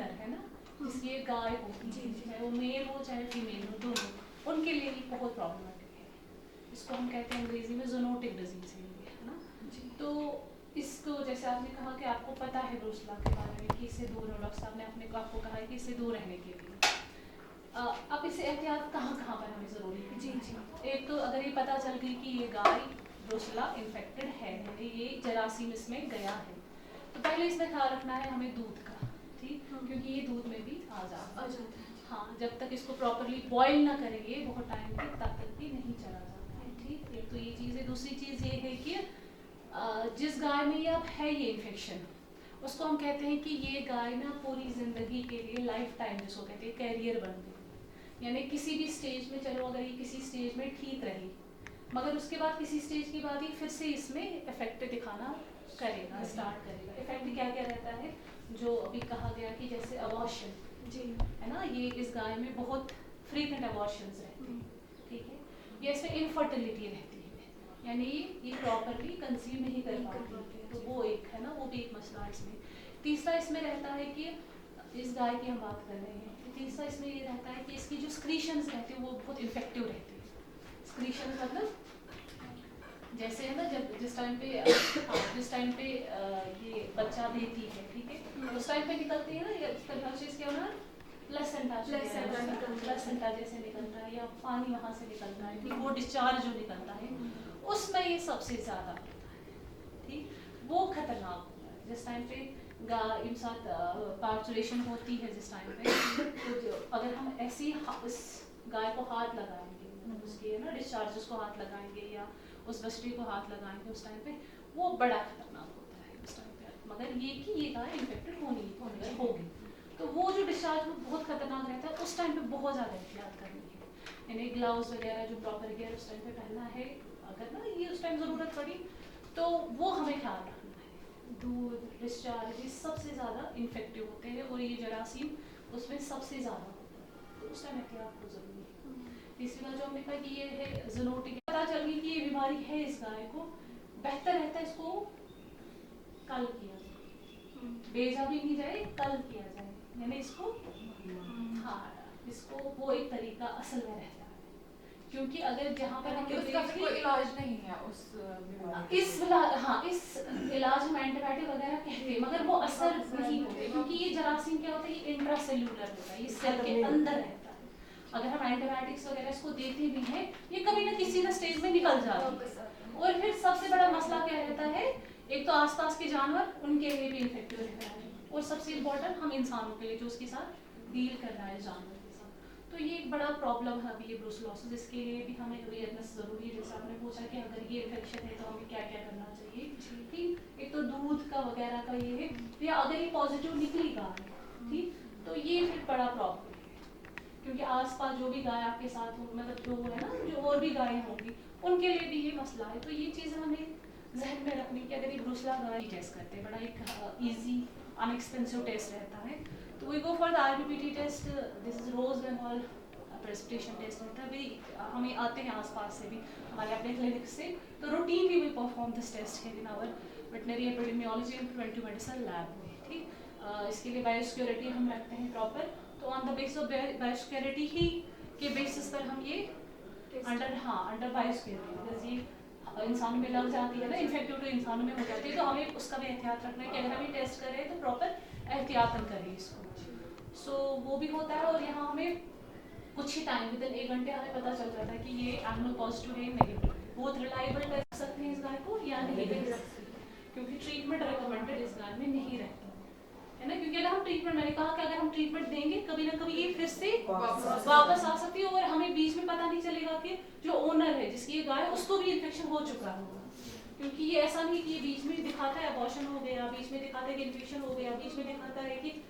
Owner है ना, जिसकी ये गाय होती है, चाहे वो मेल हो चाहे फीमेल हो, दोनों, उनके लिए ये बहुत प्रॉब्लमेटिक है। इसको हम कहते हैं अंग्रेजी में ज़ूनोटिक डिजीज है ना। तो इसको जैसे आपने कहा कि आपको पता है ब्रूसला के बारे में कि इससे दूर हो, डॉक्टर साहब ने आपको कहा है कि इससे दूर रहने के लिए अब इसे एहतियात कहाँ कहाँ पर हमें ज़रूरी है। जी। एक तो अगर ये पता चल गई कि ये गाय ब्रूसला इन्फेक्टेड है, यानी ये जरासीम इसमें गया है, तो पहले इसमें ख्याल रखना है हमें दूध का, ठीक, क्योंकि ये दूध में भी आ जाता है। हाँ, जब तक इसको प्रॉपरली बॉईल ना करेंगे बहुत टाइम तक, तब तक भी नहीं चला जाता है, ठीक। एक तो ये चीज़ है। दूसरी चीज़ ये है कि जिस गाय में ये अब है ये इन्फेक्शन, उसको हम कहते हैं कि ये गाय ना पूरी ज़िंदगी के लिए लाइफ टाइम जिसको कहते हैं कैरियर बन गई, यानी किसी भी स्टेज में, चलो अगर ये किसी स्टेज में ठीक रही, मगर उसके बाद किसी स्टेज के बाद ही फिर से इसमें इफेक्ट दिखाना करेगा, स्टार्ट करेगा। इफेक्ट क्या क्या रहता है, जो अभी कहा गया कि जैसे अबॉर्शन, जी है ना, ये इस गाय में बहुत फ्रीक्वेंट अबॉर्शंस रहते हैं, ठीक है। ये इसमें इनफर्टिलिटी रहती है, यानी ये प्रॉपरली कंसीव नहीं कर पाती है, तो वो एक है ना, वो भी एक मसला इसमें। तीसरा इसमें रहता है कि इस गाय की हम बात कर रहे हैं, तीसरा इसमें ये रहता है कि इसकी जो स्क्रीशंस रहती है वो बहुत इफेक्टिव रहती है। स्क्रीशन मतलब जैसे है ना, जब जिस टाइम पे ये बच्चा देती है, ठीक है, उस टाइम पे निकलती है ना, या इसके ना प्लेसेंटा जैसे निकलता है, या पानी वहाँ से निकलता है, ठीक, वो डिस्चार्ज जो निकलता है उसमें ये सबसे ज़्यादा होता है, ठीक, वो खतरनाक होता है। जिस टाइम पे इन साथ पार्चुरेशन होती है, जिस टाइम पे, तो अगर हम ऐसी उस गाय को हाथ लगाएंगे, उसके है ना डिस्चार्जेस को हाथ लगाएंगे या उस बछड़ी को हाथ लगाएंगे उस टाइम पे, वो बड़ा खतरनाक होता है उस टाइम पे। मगर ये कि ये गाय इन्फेक्टेड होगी, तो वो जो डिस्चार्ज बहुत खतरनाक रहता है, उस टाइम पे बहुत ज़्यादा एहतियात करनी है, यानी ग्लव्स वगैरह जो प्रॉपर गियर उस टाइम पे पहनना है, अगर ना ये उस टाइम ज़रूरत पड़ी तो वो हमें ख्याल रखना है। दूध, डिस्चार्ज, ये सबसे ज़्यादा इन्फेक्टिव होते हैं, और ये जरासीम उसमें सबसे ज़्यादा होता है, तो उस टाइम एहतियात बहुत ज़रूरी है। तीसरी बात जो हमने कहा कि ये है ज़ूनोटिक, पता चल गई कि ये बीमारी है इस गाय को, बेहतर रहता है इसको कल किया जाए, भेजा भी नहीं जाए, कल किया जाए, यानी इसको हाँ, इसको वो एक तरीका असल में रहता है, क्योंकि अगर जहाँ पर हम उसका कोई इलाज नहीं है उस बीमारी इस इलाज में एंटीबायोटिक वगैरह कहते हैं, मगर वो असर नहीं होते, क्योंकि ये जरासीम क्या होता है, ये इंट्रासेल्यूलर होता है, ये सेल के अंदर रहता है। अगर हम एंटीबायोटिक्स वगैरह इसको देते भी हैं, ये कभी ना किसी ना स्टेज में निकल जाती है, और फिर सबसे बड़ा मसला क्या रहता है, एक तो आसपास के जानवर, उनके लिए भी इन्फेक्टिव रहता है, और सबसे इम्पोर्टेंट हम इंसानों के लिए जो उसके साथ डील कर रहा है जानवर के साथ, तो ये एक बड़ा प्रॉब्लम है अभी ये ब्रूसलोसिस। इसके लिए भी हमें अवेयरनेस ज़रूरी है, जैसे आपने पूछा कि अगर ये इन्फेक्शन है तो हमें क्या क्या करना चाहिए, ठीक। एक तो दूध का वगैरह का ये है, या अगर ये पॉजिटिव निकली गाय, ठीक, तो ये फिर बड़ा प्रॉब्लम है, क्योंकि आसपास जो भी गाय आपके साथ हो, मतलब जो है ना, जो और भी गायें होंगी, उनके लिए भी ये मसला है। तो ये चीज़ हमें जहन में रखनी कि अगर ये ब्रूसला गाय टेस्ट करते हैं, बड़ा एक ईजी अनएक्सपेंसिव टेस्ट रहता है, तो we go for the RBPT test, this is rose Bengal precipitation test रहता है भी, हमें आते हैं आसपास से भी, हमारे अपने क्लिनिक से, तो routinely we perform this test here in our veterinary epidemiology and preventive medicine lab में, ठीक। इसके लिए बायोसिक्योरिटी हम रखते हैं प्रॉपर, तो on the base of biosecurity ही के बेसिस पर हम ये अंडर बायोसिक्योरिटी, ये इंसानों में लग जाती है ना, इन्फेक्टिव तो इंसानों में हो जाती है, तो हमें उसका भी एहतियात रखना है कि अगर हम ये टेस्ट करें तो प्रॉपर एहतियातन करें इसको। सो वो भी होता है, और यहाँ हमें कुछ ही टाइम, विदिन 1 घंटे हमें पता चल जाता है कि ये एनिमल पॉजिटिव है नेगेटिव, बहुत रिलायबल कर सकते हैं इस गाय को या नहीं कर सकते, क्योंकि ट्रीटमेंट रिकमेंडेड इस गाय में नहीं रहती है ना, क्योंकि अगर हम ट्रीटमेंट, मैंने कहा कि अगर हम ट्रीटमेंट देंगे कभी ना कभी ये फिर से वापस आ सकती है, और हमें बीच में पता नहीं चलेगा कि जो ओनर है जिसकी ये गाय, उसको भी इन्फेक्शन हो चुका होगा, क्योंकि ये ऐसा नहीं कि ये बीच में दिखाता है अबॉर्शन हो गया, बीच में दिखाता है कि इन्फेक्शन हो गया, बीच में दिखाता है कि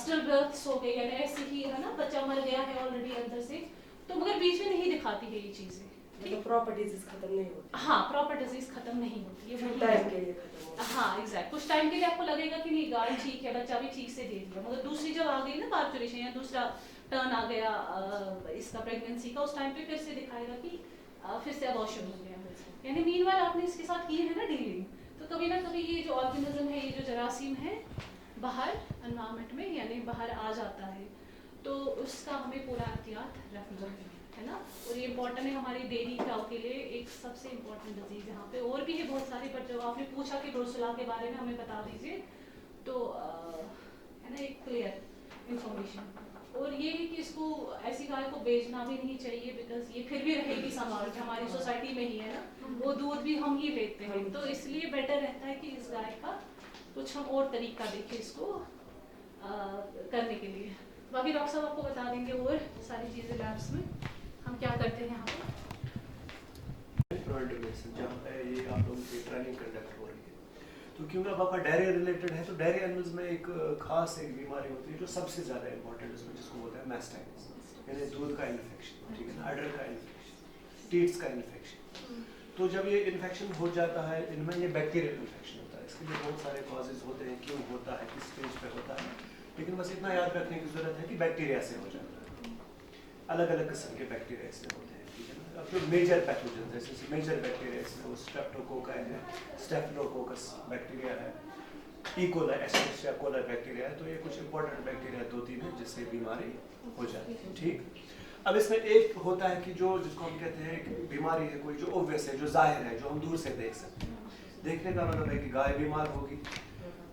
स्टिल बर्थ्स हो गए, यानी ऐसे ही है ना, बच्चा मर गया है ऑलरेडी अंदर से, तो मगर बीच में नहीं दिखाती है ये चीजें, मतलब प्रॉपर डिजीज खत्म नहीं होती। हाँ, प्रॉपर डिजीज खत्म नहीं होती है, टाइम के लिए खत्म होती है। हाँ एग्जैक्ट, कुछ टाइम के लिए आपको लगेगा कि नहीं गाय ठीक है, बच्चा भी ठीक से दे दिया, मगर दूसरी जब आ गई ना पार्चुरेशन, या दूसरा टर्न आ गया इसका प्रेगनेंसी का, उस टाइम पे फिर से दिखाएगा कि फिर से अबॉर्शन हो गया, यानी मीनवाइल आपने इसके साथ की है ना डीलिंग, तो कभी ना कभी ये जो ऑर्गेनिज्म है, ये जो जरासीम है, बाहर एनवायरनमेंट में यानी बाहर आ जाता है, तो उसका हमें पूरा एहतियात रखना है ना। और ये इम्पोर्टेंट है हमारी डेयरी काउ के लिए, एक सबसे इम्पोर्टेंट डिजीज़ यहाँ पे। और भी है बहुत सारी, बट जब आपने पूछा कि ब्रुसेला के बारे में हमें बता दीजिए, तो है ना एक क्लियर इंफॉर्मेशन। और ये है कि इसको ऐसी गाय को बेचना भी नहीं चाहिए, बिकॉज ये फिर भी रहेगी संभाल के, हमारी सोसाइटी में ही है ना, वो दूध भी हम ही लेते हैं, तो इसलिए बेटर रहता है कि इस गाय का कुछ हम और तरीका देखें इसको करने के लिए। बाकी डॉक्टर साहब आपको बता देंगे और सारी चीज़ें लैब्स में हम क्या करते हैं यहाँ पे। प्रिवेंटिव मेडिसिन जहाँ पे ये आप लोगों की ट्रेनिंग कंडक्ट हो रही है, तो क्योंकि अब आपका डायरिया रिलेटेड है, तो डायरिया एनिमल्स में एक खास एक बीमारी होती है जो सबसे ज़्यादा इंपॉर्टेंट है, जिसको बोलते हैं मैस्टाइटिस, यानी दूध का इन्फेक्शन, ठीक है ना, अडर का इन्फेक्शन, टीट्स का इन्फेक्शन। तो जब ये इन्फेक्शन हो जाता है, इनमें ये बैक्टीरियल इन्फेक्शन होता है। इसके लिए बहुत सारे कॉजेज होते हैं, क्यों होता है, किस स्टेज पे होता है, लेकिन बस इतना याद रखने की ज़रूरत है कि बैक्टीरिया से हो जाता है। अलग अलग किस्म के बैक्टीरिया इसमें होते हैं, ठीक है ना। अब जो मेजर पैथोजन जैसे मेजर बैक्टीरिया इसमें वो स्ट्रेप्टोकोका है, स्टेफिलोकोकस बैक्टीरिया है, इकोलाई एस्टेरिया कोलाई बैक्टीरिया है। तो ये कुछ इंपॉर्टेंट बैक्टीरिया 2-3 है जिससे बीमारी हो जाती है, ठीक। अब इसमें एक होता है कि जो जिसको हम कहते हैं एक बीमारी है कोई जो ऑब्वियस है, जो जाहिर है, जो हम दूर से देख सकते हैं। देखने का मतलब है कि गाय बीमार होगी,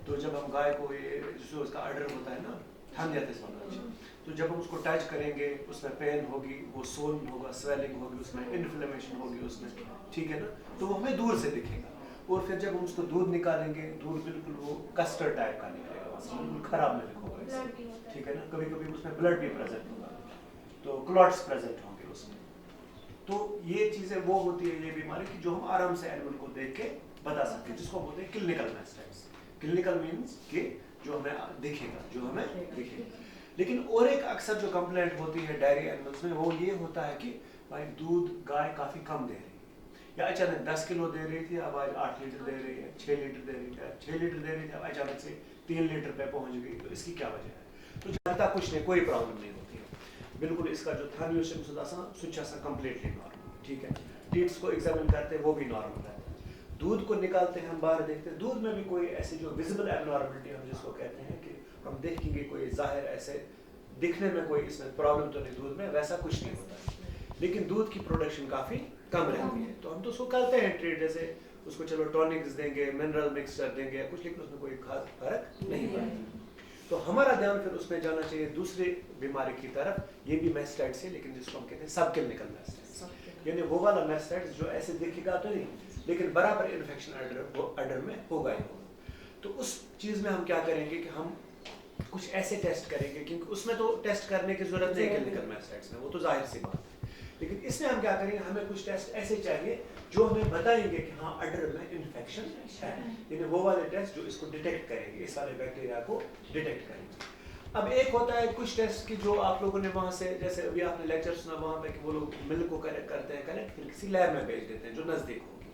तो जब हम गाय को ये जो उसका अडर होता है ना, हांडियाटिस वाला, तो जब हम उसको टच करेंगे उसमें पेन होगी, वो सोन होगा, स्वेलिंग होगी, उसमें इन्फ्लेमेशन होगी उसमें, ठीक है ना, तो वो हमें दूर से दिखेगा। और फिर जब हम उसको दूध निकालेंगे, दूध बिल्कुल वो कस्टर्ड टाइप का निकलेगा, बिल्कुल खराब मिल्क होगा, ठीक है ना। कभी कभी उसमें ब्लड भी प्रेजेंट होगा, तो क्लॉट्स प्रेजेंट होंगे उसमें। तो ये चीज़ें वो होती है, ये बीमारी की जो हम आराम से एनिमल को देख के बता सकते हैं, जिसको बोलते हैं क्लिनिकल मैस्टाइटिस। क्लिनिकल मीन्स कि जो हमें दिखेगा, जो हमें दिखेगा। लेकिन और एक अक्सर जो कंप्लेंट होती है डायरी एनिमल्स में, वो ये होता है कि भाई दूध गाय काफ़ी कम दे रही है, या अचानक 10 किलो दे रही थी, अब आज 8 लीटर दे रही है, 6 लीटर दे रही है, 6 लीटर दे रही थी, अब अचानक से 3 लीटर पे पहुंच गई। तो इसकी क्या वजह है? तो जानता कुछ नहीं, कोई प्रॉब्लम नहीं होती है, बिल्कुल इसका जो थानियोशिम सुदासा स्विच ऐसा कम्प्लीटली नॉर्मल, ठीक है। टीट्स को एग्जामिन करते हैं, वो भी नॉर्मल है। दूध को निकालते हैं, हम बाहर देखते हैं, दूध में भी कोई ऐसी जो विजिबल एबनॉर्मलिटी हम जिसको कहते हैं कि हम देखेंगे कोई जाहिर ऐसे दिखने में कोई इसमें प्रॉब्लम तो नहीं दूध में, वैसा कुछ नहीं होता है। लेकिन दूध की प्रोडक्शन काफ़ी कम रहती है, तो हम तो उसको करते हैं ट्रीट, जैसे उसको चलो टॉनिक्स देंगे, मिनरल मिक्सचर देंगे कुछ, लेकिन उसमें कोई खास फर्क नहीं पड़ता। तो हमारा ध्यान फिर उसमें जाना चाहिए दूसरी बीमारी की तरफ, ये भी मैस्टाइटिस है, लेकिन जिसको हम कहते हैं सब क्लिनिकल मैस्टाइटिस, यानी वो वाला मैस्टाइटिस जो ऐसे दिखेगा तो नहीं, लेकिन बराबर इन्फेक्शन अडर में होगा ही होगा। तो उस चीज़ में हम क्या करेंगे कि हम कुछ ऐसे टेस्ट करेंगे, क्योंकि उसमें तो टेस्ट करने की जरूरत नहीं क्लिनिकल मैस्टाइटिस में, वो तो जाहिर सी बात है। लेकिन इसमें हम क्या करेंगे, हमें कुछ टेस्ट ऐसे चाहिए जो हमें बताएंगे कि हाँ अडर में इन्फेक्शन है, यानी वो वाले टेस्ट जो इसको डिटेक्ट करेंगे, इस वाले बैक्टीरिया को डिटेक्ट करेंगे। अब एक होता है कुछ टेस्ट की जो आप लोगों ने वहाँ से, जैसे अभी आपने लेक्चर सुना वहाँ पे कि वो लोग मिल्क को कलेक्ट करते हैं, कलेक्ट फिर किसी लैब में भेज देते हैं जो नज़दीक होगी,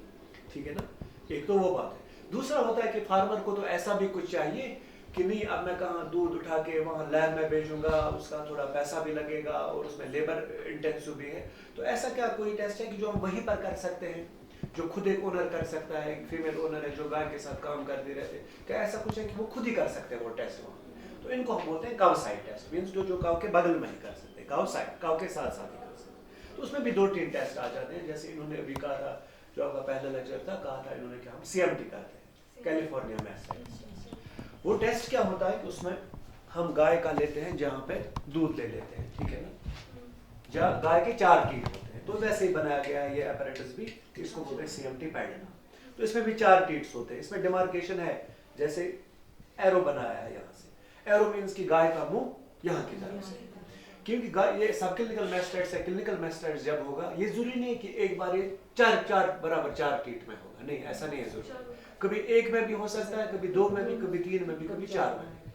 ठीक है ना। एक तो वो बात है। दूसरा होता है कि फार्मर को तो ऐसा भी कुछ चाहिए कि नहीं अब मैं कहाँ दूध उठा के वहाँ लैब में भेजूंगा, उसका थोड़ा पैसा भी लगेगा और उसमें लेबर इंटेंसिव भी है। तो ऐसा क्या कोई टेस्ट है कि जो हम वहीं पर कर सकते हैं, जो खुद एक ओनर कर सकता है, एक फीमेल ओनर है जो गाय के साथ काम करते रहते, क्या ऐसा कुछ है कि वो खुद ही कर सकते हैं वो टेस्ट वहाँ? तो इनको हम बोलते हैं काउ साइड टेस्ट, मीन्स जो काउ के बगल में ही कर सकते हैं, काउ साइड, काउ के साथ साथ ही कर सकते हैं। तो उसमें भी 2-3 टेस्ट आ जाते हैं, जैसे इन्होंने अभी कहा था, जो आपका पहला लेक्चर था, कहा था इन्होंने कि हम CMT करते हैं, कैलिफोर्निया मैस्टाइटिस। वो टेस्ट क्या होता है कि उसमें हम गाय का लेते हैं जहाँ पे दूध ले लेते हैं, ठीक है ना, जहाँ गाय के 4 टीथ होते हैं, तो वैसे ही बनाया गया है ये अपैरेटस भी, इसको बोलते हैं CMT पैडना। तो इसमें भी 4 टीथ्स होते हैं, इसमें डिमार्केशन है, जैसे एरो बनाया है यहाँ से, एरो मीन्स की गाय का मुंह यहाँ की तरफ से, क्योंकि गाय ये सब क्लिनिकल मैस्टाइटिस है। क्लिनिकल मैस्टाइटिस जब होगा, ये जरूरी नहीं कि एक बार ये 4 बराबर 4 टीथ में होगा, नहीं ऐसा नहीं है जरूरी, कभी 1 में भी हो सकता है, कभी 2 में भी, कभी 3 में भी, कभी 4 में भी।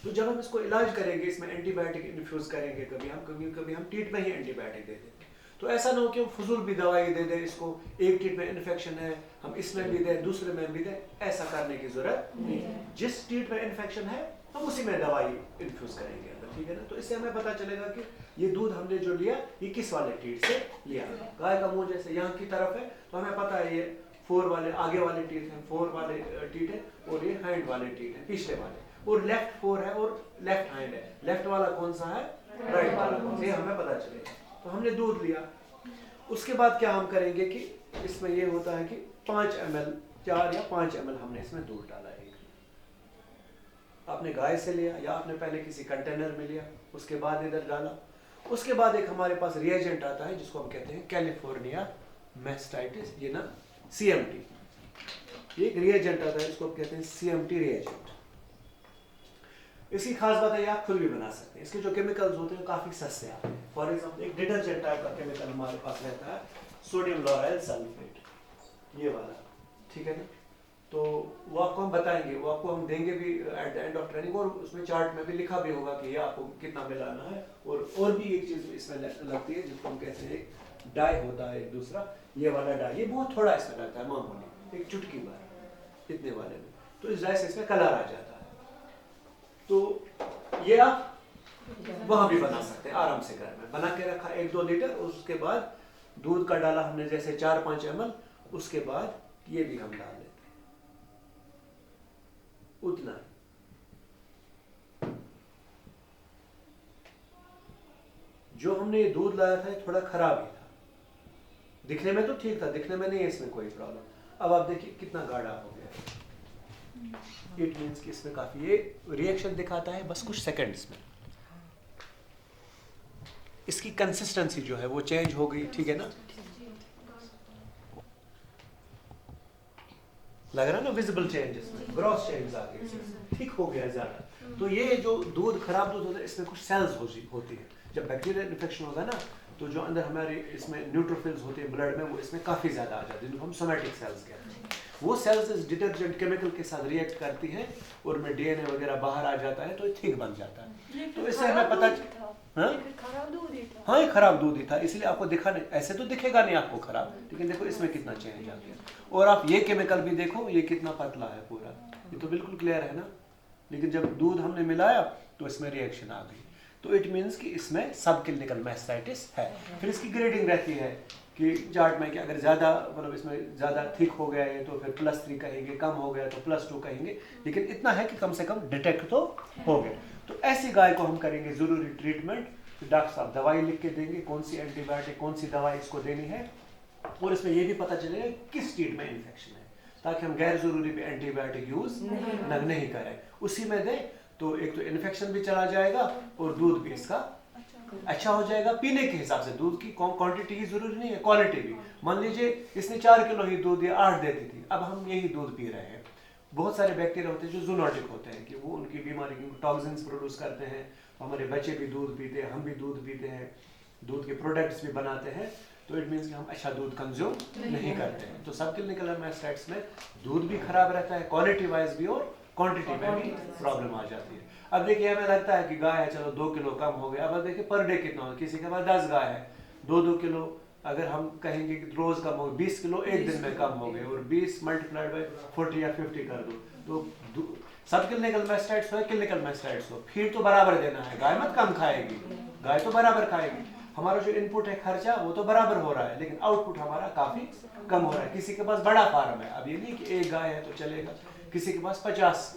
तो जब हम इसको इलाज करेंगे, इसमें एंटीबायोटिक इन्फ्यूज करेंगे, कभी हम टीट में ही एंटीबायोटिक दे दें, तो ऐसा ना हो कि हम फजूल भी दवाई दे दें इसको, एक टीट में इन्फेक्शन है हम इसमें भी दें, दूसरे में भी दें, ऐसा करने की जरूरत नहीं है। जिस टीट में इन्फेक्शन है हम उसी में दवाई इन्फ्यूज करेंगे, ठीक है ना। तो इससे हमें पता चलेगा कि ये दूध हमने जो लिया ये किस वाले टीट से लिया। गाय का मुंह जैसे यहाँ की तरफ है, तो हमें पता है ये 4 वाले आगे वाले टीथ हैं, 4 वाले टीथ है, और ये हैंड वाले टीथ है, पिछले वाले, और लेफ्ट 4 है और लेफ्ट हैंड है, लेफ्ट वाला कौन सा है, राइट वाला कौन सा, ये हमें पता चलेगा। तो हमने दूध लिया, उसके बाद क्या हम करेंगे कि इसमें ये होता है कि 5 ml 4 या 5 ml हमने इसमें दूध डाला है। आपने गाय से लिया या आपने पहले किसी कंटेनर में लिया, उसके बाद इधर डाला। उसके बाद एक हमारे पास रिएजेंट आता है जिसको हम कहते हैं कैलिफोर्निया मैस्टाइटिस, ये ना CMT, ये एक रिएजेंट आता है, इसको हम कहते हैं CMT रिएजेंट। इसकी खास बात है आप खुद भी बना सकते हैं, इसके जो केमिकल्स होते हैं काफी सस्ते आते हैं। फॉर एग्जाम्पल एक डिटर्जेंट टाइप का केमिकल हमारे पास रहता है सोडियम लॉराइल सल्फेट, ये वाला, ठीक है ना। तो वो आपको हम बताएंगे, वो आपको हम देंगे भी at the end of training, और उसमें चार्ट में भी लिखा भी होगा कि ये आपको कितना मिलाना है। और भी एक चीज इसमें लगती है जिसको हम कहते हैं एक डाई होता है, एक दूसरा ये वाला डाई, ये बहुत थोड़ा इसमें लगता है, मामूली एक चुटकी भर इतने वाले में। तो इस डाई से इसमें कलर आ जाता है। तो ये आप वहां भी बना सकते हैं आराम से, घर में बना के रखा 1-2 लीटर, उसके बाद दूध का डाला हमने जैसे 4-5 ml, उसके बाद ये भी हम डाल लेते हैं उतना। जो हमने ये दूध लाया था थोड़ा खराब ही था, दिखने में तो ठीक था, दिखने में नहीं है इसमें कोई प्रॉब्लम। अब आप देखिए कितना गाढ़ा हो गया। इट मीन्स कि इसमें काफी ये रिएक्शन दिखाता है बस कुछ सेकंड्स में, इसकी कंसिस्टेंसी जो है वो चेंज हो गई, ठीक है ना। लग रहा है ना विजिबल चेंजेस में, ग्रॉस चेंज आ गए, ठीक हो गया ज्यादा। तो ये जो दूध खराब दूध होता है इसमें कुछ सेल्स होती है। जब बैक्टीरियल इन्फेक्शन होता है ना, तो जो अंदर हमारे इसमें न्यूट्रोफिल्स होते हैं ब्लड में, वो इसमें काफी ज्यादा आ जाते हैं, जिनको हम सोमैटिक सेल्स कहते हैं। वो सेल्स इस डिटर्जेंट केमिकल के साथ रिएक्ट करती हैं और उनमें DNA वगैरह बाहर आ जाता है, तो ये थिक बन जाता है। तो इससे हमें पता, हाँ हाँ, ये खराब दूध ही था, इसलिए आपको दिखा नहीं, ऐसे तो दिखेगा नहीं आपको खराब, लेकिन देखो इसमें कितना चेंज आ गया। और आप ये केमिकल भी देखो, ये कितना पतला है पूरा, ये तो बिल्कुल क्लियर है ना। लेकिन जब दूध हमने मिलाया तो इसमें रिएक्शन आ गई, तो इट मीन्स कि इसमें सब क्लिनिकल मैस्टाइटिस है। फिर इसकी ग्रेडिंग रहती है कि चार्ट में कि अगर ज़्यादा मतलब इसमें ज़्यादा थिक हो गया है तो फिर +3 कहेंगे, कम हो गया तो +2 कहेंगे, लेकिन इतना है कि कम से कम डिटेक्ट तो हो गया। तो ऐसी गाय को हम करेंगे ज़रूरी ट्रीटमेंट, डॉक्टर साहब दवाई लिख के देंगे, कौन सी एंटीबायोटिक कौन सी दवाई इसको देनी है, और इसमें ये भी पता चलेगा किस स्टेट में इन्फेक्शन है, ताकि हम गैर जरूरी भी एंटीबायोटिक यूज नहीं करें। उसी में दे तो एक तो इन्फेक्शन भी चला जाएगा और दूध भी इसका अच्छा हो जाएगा। पीने के हिसाब से दूध की क्वांटिटी ही जरूरी नहीं है, क्वालिटी भी। मान लीजिए इसने 4 किलो ही दूध या 8 देती थी, अब हम यही दूध पी रहे हैं। बहुत सारे बैक्टीरिया होते हैं जो जूनोटिक होते हैं, कि वो उनकी बीमारी की टॉक्सिन्स प्रोड्यूस करते हैं। हमारे बच्चे भी दूध पीते हैं, हम भी दूध पीते हैं, दूध के प्रोडक्ट्स भी बनाते हैं, तो इट मीन्स कि हम अच्छा दूध कंज्यूम नहीं करते हैं। तो सब क्लिनिकल मैस्टाइटिस में दूध भी खराब रहता है, क्वालिटी वाइज भी और क्वांटिटी में भी प्रॉब्लम आ जाती है। अब देखिए हमें लगता है कि गाय है, चलो 2 किलो कम हो गया। अब देखिए पर डे कितना हो, किसी के पास 10 गाय है, 2-2 किलो अगर हम कहेंगे कि रोज कम हो, 20 किलो एक दिन में कम हो गए, और 20 मल्टीप्लाइड बाय 40 या 50 कर दो, तो सब क्लिनिकल मैस्टाइटिस हो, क्लिनिकल मैस्टाइटिस हो, फीड तो बराबर देना है। गाय मत कम खाएगी, गाय तो बराबर खाएगी। हमारा जो इनपुट है खर्चा वो तो बराबर हो रहा है, लेकिन आउटपुट हमारा काफी कम हो रहा है। किसी के पास बड़ा फार्म है, अब ये नहीं कि एक गाय है तो चलेगा, किसी के पास 50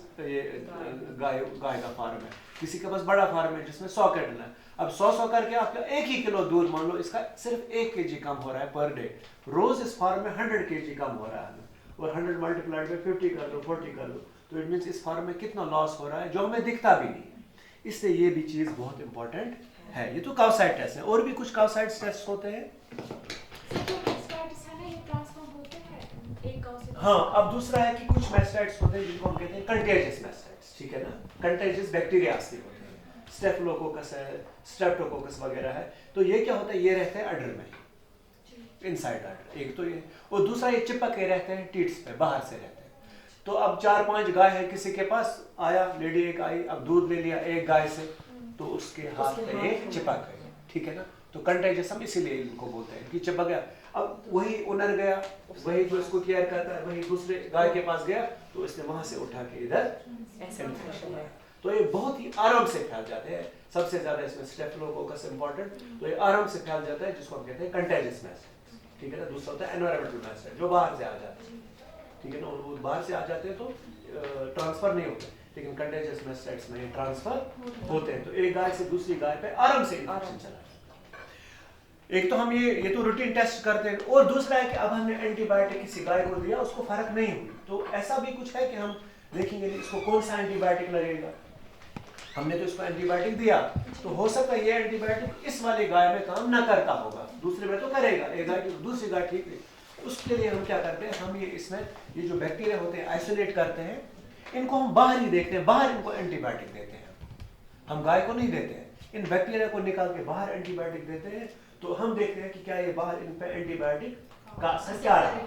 गाय का फार्म है, किसी के पास बड़ा फार्म है जिसमें 100 कैटल है। अब 100 करके आपका 1 ही किलो दूध मान लो, इसका सिर्फ 1 kg कम हो रहा है पर डे। रोज इस फार्म में 100 kg कम हो रहा है, और 100 मल्टीप्लाइड बाय 50 कर दो, 40 कर दो, तो इट मीन्स इस फार्म में कितना लॉस हो रहा है जो हमें दिखता भी नहीं है। इसलिए ये भी चीज बहुत इंपॉर्टेंट है। ये तो काउसाइट टेस्ट है, और भी कुछ काउसाइट टेस्ट होते हैं। हाँ, अब दूसरा है कि कुछ मैस्टाइटिस होते हैं जिनको हम कहते हैं कंटेजियस मैस्टाइटिस, ठीक है ना। कंटेजियस बैक्टीरिया से होते हैं, स्टेफिलोकोकस है, स्ट्रेप्टोकोकस वगैरह है। तो ये क्या होता है, ये रहते हैं अडर में, इनसाइड अडर, एक तो ये, और दूसरा ये चिपक के रहते हैं टीट्स पे, बाहर से रहते हैं। तो अब 4-5 गाय है किसी के पास, आया लेडी एक आई, अब दूध ले लिया एक गाय से, तो उसके हाथ पे ये चिपक गए, ठीक है ना। तो कंटेजियस हम इसीलिए इनको बोलते हैं कि चिपक गया। अब वही उनर गया, वही जो इसको केयर करता है वही दूसरे गाय के पास गया, तो इसने वहां से उठा के इधर इन्फेक्शन है। तो ये बहुत ही आराम से फैल जाते हैं। सबसे ज्यादा इसमें स्टेफिलोकोकस इंपॉर्टेंट, तो ये आराम से फैल जाता है, जिसको हम कहते हैं कंटेजियस मैस्टाइटिस, ठीक है ना। दूसरा होता है एनवायरमेंटल मैस्टाइटिस, जो बाहर से आ जाते हैं, ठीक है ना। वो बाहर से आ जाते हैं तो ट्रांसफर नहीं होते, लेकिन कंटेजियस मेस्टाइटिस में ट्रांसफर होते हैं। तो एक गाय से दूसरी गाय पे आराम से इन्फेक्शन चला जाता है। एक तो हम ये तो रूटीन टेस्ट करते हैं, और दूसरा है कि अब हमने एंटीबायोटिक किसी गाय को दिया, उसको फर्क नहीं हुई, तो ऐसा भी कुछ है कि हम देखेंगे इसको कौन सा एंटीबायोटिक लगेगा। हमने तो इसको एंटीबायोटिक दिया, तो हो सकता है ये एंटीबायोटिक इस वाली गाय में काम न करता होगा, दूसरे में तो करेगा, एक गाय दूसरी गाय ठीक है। उसके लिए हम क्या करते हैं, हम ये जो बैक्टीरिया होते हैं आइसोलेट करते हैं, इनको हम बाहर ही देखते हैं, बाहर इनको एंटीबायोटिक देते हैं, हम गाय को नहीं देते हैं। इन बैक्टीरिया को निकाल के बाहर एंटीबायोटिक देते हैं, तो हम देखते हैं कि क्या ये बाहर इन पे एंटीबायोटिक का असर क्या रहा।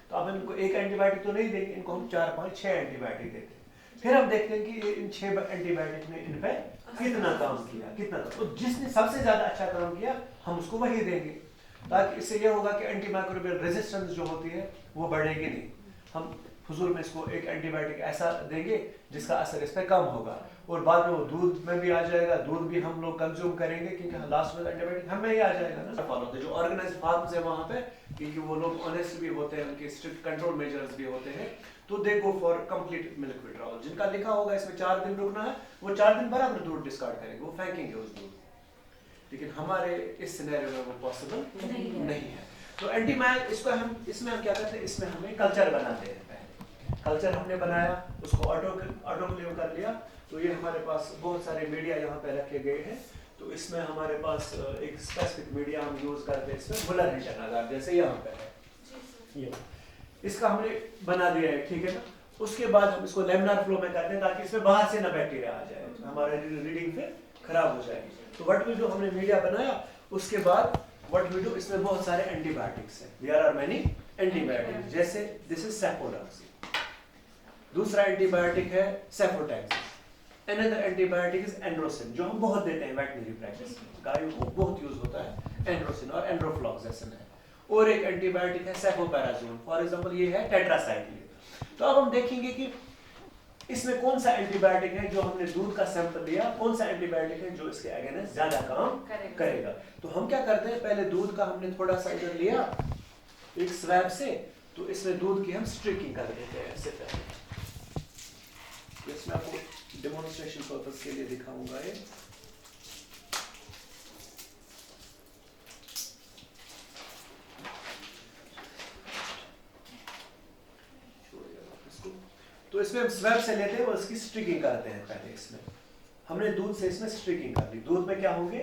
तो अब इनको एक एंटीबायोटिक तो नहीं देंगे, इनको हम 4, 5, 6 एंटीबायोटिक देते हैं। फिर हम देखते हैं कि इन 6 एंटीबायोटिक ने इन पे कितना काम किया, तो जिसने सबसे ज्यादा अच्छा काम किया हम उसको वही देंगे, ताकि इससे यह होगा कि एंटीमाइक्रोबियल रेजिस्टेंस जो होती है वो बढ़ेगी नहीं। हम फजूल में इसको एक एंटीबायोटिक ऐसा देंगे जिसका असर इस पर कम होगा, और बाद में वो दूध में भी आ जाएगा, दूध भी हम लोग कंज्यूम करेंगे, क्योंकि लास्ट में एंटीबायोटिक हमें ही आ जाएगा ना। फॉलो होते जो ऑर्गेनाइज्ड फार्म्स है वहाँ पे, क्योंकि वो लोग ऑनेस्ट भी होते हैं, उनके स्ट्रिक्ट कंट्रोल मेजर्स भी होते हैं, तो they go for complete milk withdrawal. जिनका लिखा होगा इसमें 4 दिन रुकना है, वो 4 दिन बराबर दूध डिस्कार्ड करेंगे, वो फेंकेंगे उस दूध। लेकिन हमारे इस सिनेरियो में वो पॉसिबल नहीं है। तो इसमें हम क्या करते हैं, इसमें हमें कल्चर बनाते हैं। पहले कल्चर हमने बनाया, उसको ऑटोक्लेव कर लिया, तो ये हमारे पास बहुत सारे मीडिया यहाँ पे रखे गए हैं। तो इसमें हमारे पास एक स्पेसिफिक मीडिया हम यूज करते हैं, इसमें मुलर हिंटन आधार जैसे यहाँ पे है, ये इसका हमने बना दिया है, ठीक है ना। उसके बाद हम इसको लेमिनार फ्लो में करते हैं, ताकि इसमें बाहर से ना बैक्टीरिया आ जाए, हमारा रीडिंग फिर खराब हो जाएगी। तो व्हाट वी डू, हमने मीडिया बनाया, उसके बाद व्हाट वी डू, इसमें बहुत सारे एंटीबायोटिक्स हैं, देयर आर मेनी एंटीबायोटिक्स, जैसे दिस इज सेफोडाक्सिन, दूसरा एंटीबायोटिक है सेफोटैक्सिन, अनदर एंटीबायोटिक इज एंड्रोसिन, जो हम बहुत देते हैं वेटरनरी प्रैक्टिस में, गायों को बहुत यूज होता है एंड्रोसिन, और एंड्रोफ्लॉक्सासिन है, और एक एंटीबायोटिक है सेफोपैराजोन, फॉर एग्जांपल ये है टेट्रासाइक्लिन। तो अब हम देखेंगे कि इसमें कौन सा एंटीबायोटिक है जो हमने दूध का सैंपल लिया, कौन सा एंटीबायोटिक है जो इसके अगेंस्ट ज्यादा काम करेगा। तो हम क्या करते हैं, पहले दूध का हमने थोड़ा सा इधर लिया एक स्वैब से, तो इसमें दूध की हम स्ट्रिकिंग कर देते हैं ऐसे पहले। तो इसमें आपको डेमोन्स्ट्रेशन पर्पस के लिए दिखाऊंगा ये। तो इसमें हम स्वैब से लेते हैं और उसकी स्ट्रिकिंग करते हैं। पहले इसमें हमने दूध से इसमें स्ट्रिकिंग कर दी, दूध में क्या होंगे,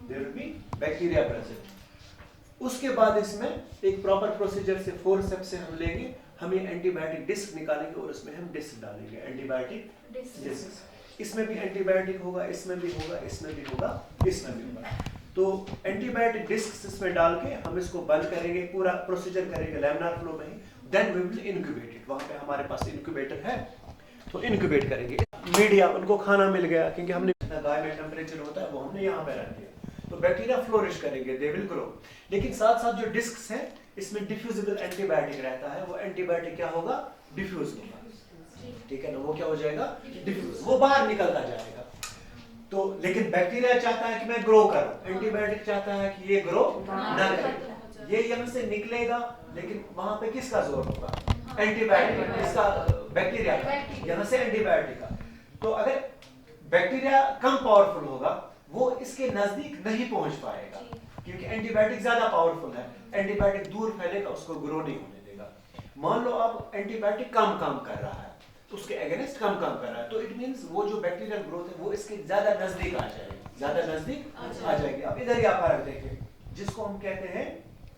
there will be bacteria present. उसके बाद इसमें एक प्रॉपर प्रोसीजर से फोर्सेप्स से हम लेंगे, हम ये एंटीबायोटिक डिस्क निकालेंगे और उसमें हम डिस्क डालेंगे, एंटीबायोटिक डिस्क। इसमें भी एंटीबायोटिक होगा, इसमें भी होगा, इसमें भी होगा, इसमें भी होगा। तो एंटीबायोटिक डिस्क इसमें डाल के हम इसको बंद करेंगे, पूरा प्रोसीजर करेंगे लैमिनार फ्लो में ही, then we will incubate it. वहां पे हमारे पास इनक्यूबेटर है, तो इनक्यूबेट करेंगे। मीडिया, उनको खाना मिल गया, क्योंकि हमने गाय में टेम्परेचर होता है वो हमने यहाँ पे रख दिया, तो बैक्टीरिया फ्लोरिश करेंगे, दे विल ग्रो। लेकिन साथ साथ जो डिस्क्स हैं इसमें डिफ्यूजिबल एंटीबायोटिक रहता है, वो एंटीबायोटिक क्या होगा, डिफ्यूज होगा, ठीक है ना, वो क्या हो जाएगा, डिफ्यूज, वो बाहर निकलता जाएगा। तो लेकिन बैक्टीरिया चाहता है कि मैं ग्रो करूं, एंटीबायोटिक चाहता है कि ये ग्रो ना करे, ये यहाँ से निकलेगा, लेकिन वहां पे किसका जोर होगा, एंटीबायोटिक, इसका बैक्टीरिया का, यहाँ से एंटीबायोटिक का। तो अगर बैक्टीरिया कम पावरफुल होगा वो इसके नजदीक नहीं पहुंच पाएगा, क्योंकि एंटीबायोटिक ज्यादा पावरफुल है, एंटीबायोटिक दूर फैलेगा, उसको ग्रो नहीं होने देगा। मान लो अब एंटीबायोटिक कम काम कर रहा है, उसके अगेंस्ट कम काम कर रहा है, तो इट मींस वो जो बैक्टीरियल ग्रोथ है वो इसके ज्यादा नजदीक आ जाएगी, ज्यादा नजदीक आ जाएगी। अब इधर यहाँ फर्क देखिए, जिसको हम कहते हैं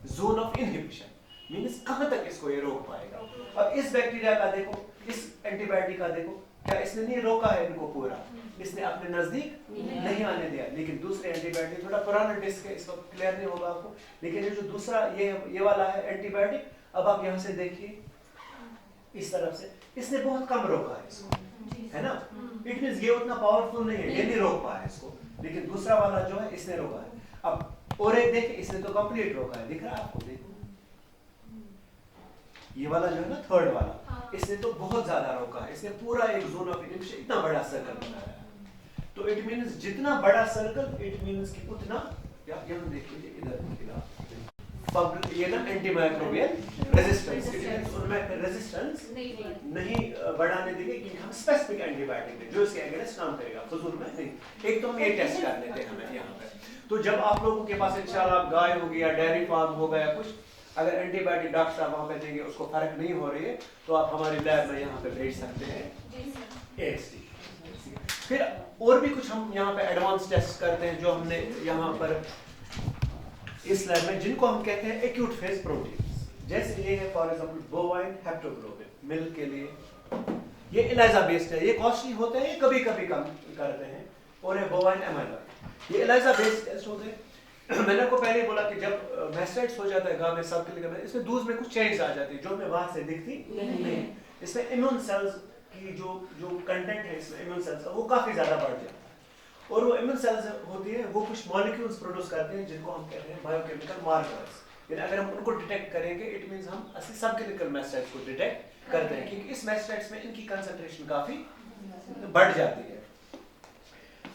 जोन ऑफ इनहिबिशन, मींस कहां तक इसको ये रोक पाएगा। अब इस बैक्टीरिया का देखो, इस एंटीबायोटिक का देखो, क्या इसने नहीं रोका है इनको पूरा, इसने अपने नजदीक नहीं आने दिया। लेकिन दूसरे एंटीबायोटिक, थोड़ा पुराना डिस्क है, इसको क्लियर नहीं होगा आपको, लेकिन ये जो दूसरा ये वाला है एंटीबायोटिक, अब आप यहाँ से देखिए इस तरफ से, इसने बहुत कम रोका है इसको, है ना, इट मींस ये उतना पावरफुल नहीं है, ये नहीं रोक पाया इसको, लेकिन दूसरा वाला जो है इसने रोका है। अब और एक देखिए, इसने तो कंप्लीट रोका है, दिख रहा है आपको, देखो ये वाला जो है ना थर्ड वाला, इसने तो बहुत ज्यादा रोका है, इसने पूरा एक जोन ऑफ इनहिबिशन, इतना बड़ा सर्कल बनाया है। तो इट मींस जितना बड़ा सर्कल, इट मींस कि उतना, या यहाँ देखिए इधर दिखेगा, ये ना एंटीमाइक्रोबियल रेजिस्टेंस उनमें रेजिस्टेंस नहीं बढ़ाने देंगे क्योंकि हम स्पेसिफिक एंटीबायोटिक दें जो इसके अगेंस्ट काम करेगा, फजूल में नहीं। एक तो हम ये टेस्ट कर लेते हैं हमें यहाँ पे। तो जब आप लोगों के पास इंशाल्लाह गाय होगी या डेयरी फार्म होगा या कुछ, अगर एंटीबायोटिक डॉक्टर साहब वहाँ पे देंगे उसको फर्क नहीं हो रही है तो आप हमारी लैब में यहाँ पे भेज सकते हैं AST। फिर और भी कुछ हम यहाँ पे एडवांस टेस्ट करते हैं जो हमने यहाँ पर इस लैब में, जिनको हम कहते हैं एक्यूट फेज प्रोटीन। जैसे ये है for example bovine haptoglobin, milk के लिए ये इलाइजा बेस्ड है, ये कॉस्टली होते हैं, ये कभी कभी कम करते हैं। और ये बोवाइन एमाइलॉइड, ये इलाइजा बेस्ड टेस्ट होते हैं। मैंने आपको पहले बोला कि जब मैस्टाइटिस हो जाता है गाय में, सब क्लिनिक में, इसमें दूध में कुछ चेंज आ जाती है जो हमें वहां से दिखती नहीं। इसमें इम्यून सेल्स की जो कंटेंट है इसमें इम्यून सेल्स वो काफी ज्यादा बढ़ जाता है। और वो इम्यून सेल्स होती है वो कुछ मॉलिक्यूल्स प्रोड्यूस करते हैं जिनको हम कहते हैं बायोकेमिकल मार्कर्स। यानी अगर हम उनको डिटेक्ट करेंगे इट मींस हम असली सब क्लिनिकल मैस्टाइटिस को डिटेक्ट करते हैं, क्योंकि इस मैस्टाइटिस में इनकी कंसंट्रेशन काफी बढ़ जाती है।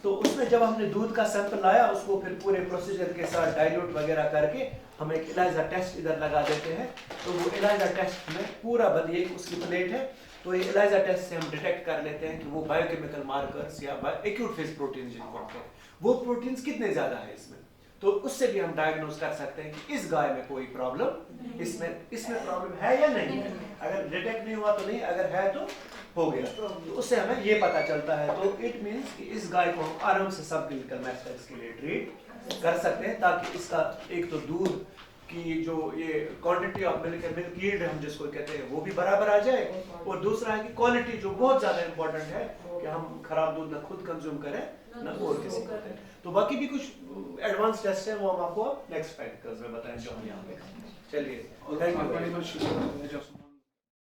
तो उसमें जब हमने दूध का सैंपल लाया उसको फिर पूरे प्रोसीजर के साथ डाइल्यूट वगैरह करके हम एक इलाइजा टेस्ट इधर लगा देते हैं। तो वो इलाइजा टेस्ट में पूरा ये उसकी प्लेट है, तो ये इलाइजा टेस्ट से हम डिटेक्ट कर लेते हैं कि वो बायोकेमिकल मार्कर्स या एक्यूट फेज प्रोटीन जिनको कहते हैं वो प्रोटीन्स कितने ज्यादा है इसमें। तो उससे भी हम डायग्नोज कर सकते हैं कि इस गाय में कोई प्रॉब्लम इसमें प्रॉब्लम है या नहीं है। अगर डिटेक्ट नहीं हुआ तो नहीं, अगर है तो हो गया। तो उससे हमें ये पता चलता है। तो इट मींस कि इस गाय को हम आराम से सब क्लिनिकल मैस्टाइटिस के लिए ट्रीट कर सकते हैं, ताकि इसका एक तो दूध की जो ये क्वांटिटी ऑफ मिल्क यील्ड हम जिसको कहते हैं वो भी बराबर आ जाए, और दूसरा है कि क्वालिटी जो बहुत ज्यादा इंपॉर्टेंट है कि हम खराब दूध ना खुद कंज्यूम करें ना और किसी को दें। तो बाकी भी कुछ एडवांस टेस्ट है वो हम आपको नेक्स्ट प्रैक्टिकल्स में बताएं जो हम यहाँ पे। चलिए, थैंक यू।